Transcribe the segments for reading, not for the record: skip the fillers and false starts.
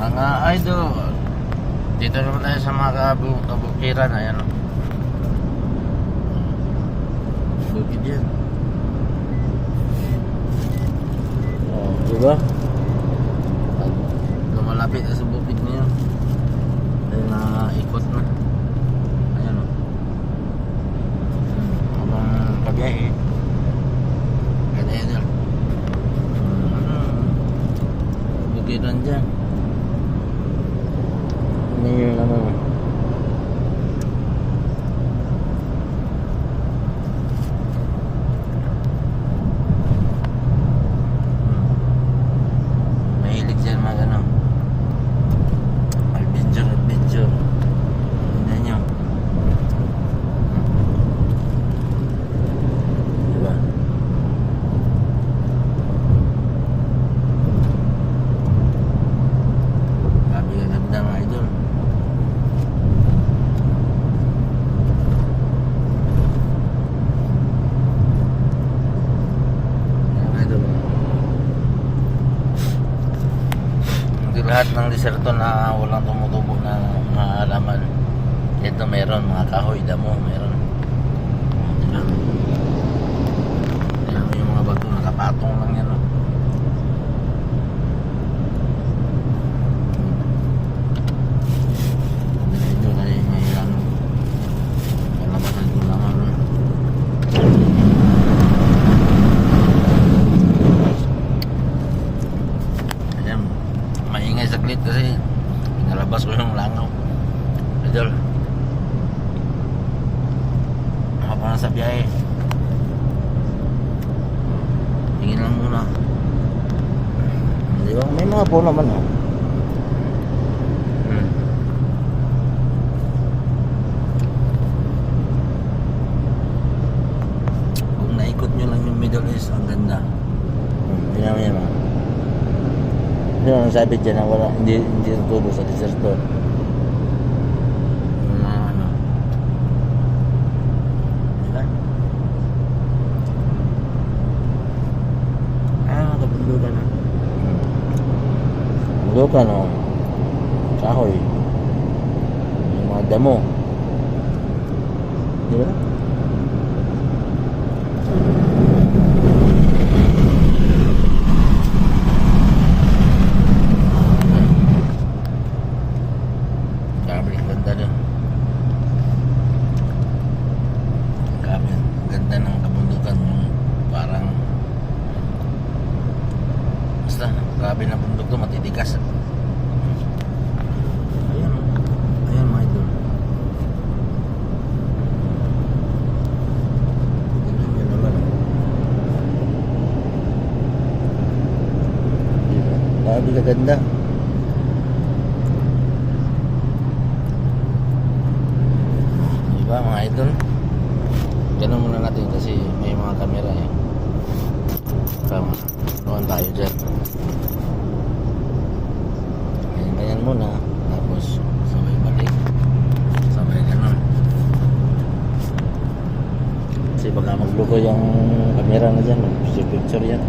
Mga idol, dito naman tayo sa mga kabukiran. Ayan o, bukid yan. Oh, diba? At lumalapit na sa bukid niya. Dahil naikot na. Ayan o, habang kabiyahe. Ganda yan o, bukiran dyan. Ini yung ano, mahilig dyan mga ano, adventure. Tingnan nyo, diba? Grabe ka ganda mga idol. Lahat ng diserto na walang tumutubo na mga halaman, ito meron, mga kahoy, damo, meron. Ayan mo yung mga bato, nakapatong lang yan, no? Ito na yung may ano, halaman ng gulaman, no? Maingay saglit kasi pinalabas ko yung langaw. Idol, habang nasa biyahe, tingin lang muna. Di ba? May mga po naman oh. Kung naikot nyo lang yung Middle East, ang ganda. Tingnan mo yan mga. Ano ang sabi dyan na wala, hindi natubo sa diserto. Mga ano, diba? Kabundukan na. Kabundukan o, kahoy, yung mga damo, diba? Ganda ng kabundukan, yung parang basta grabe na bundok to, matitigas. Ayan o, ayan mga idol. Tignan nyo naman o, diba? Grabe kaganda. Diba mga idol? Ganun muna natin kasi may mga camera eh. Tama, doon tayo dyan. Ganyan muna, tapos sabay balik, sabay ganun. Kasi baka maglugo yung camera na dyan, mag-picture yan.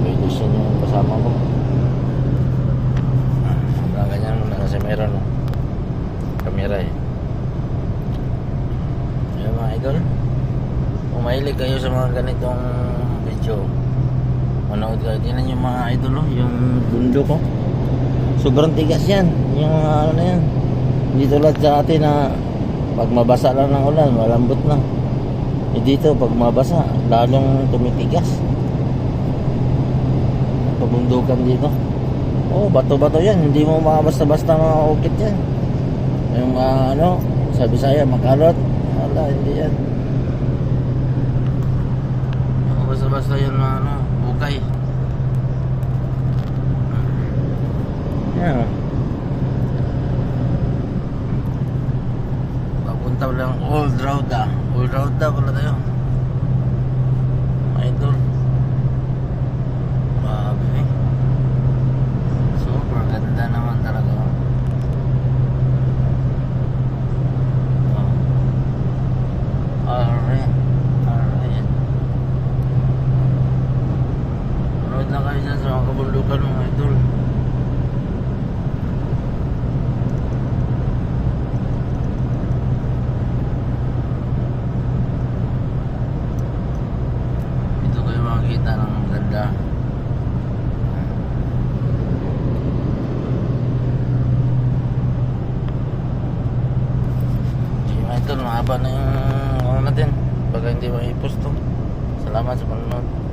Violation yung kasama ko. Ganyan muna kasi meron no, kamera eh. Ayan mga idol, kung mahilig kayo sa mga ganitong video, manood kayo. Tingnan yung mga idol oh, yung bundok ko, sobrang tigas yan, yung ano na yan. Hindi tulad sa atin na pag mabasa lang ng ulan, malambot na. Dito pag mabasa, lalong tumitigas. Pabundukan dito, oh, bato-bato yan, hindi mo makabasta-basta makaukit yan. Yung ano, sa Bisaya, makarot, wala, hindi yan. Basta-basta yun na ano, bukay. Yan. Papunta lang Old Rauda. Old Rauda pala tayo. Idol. Grabe. Super ganda naman talaga. Alright. Punta kayo dyan sa mga kabundukan mga idol. Dito kayo makikita ng ganda. Sige mga idol, mahaba na yung ano natin. Baka hindi maipos to. Salamat sa panonood.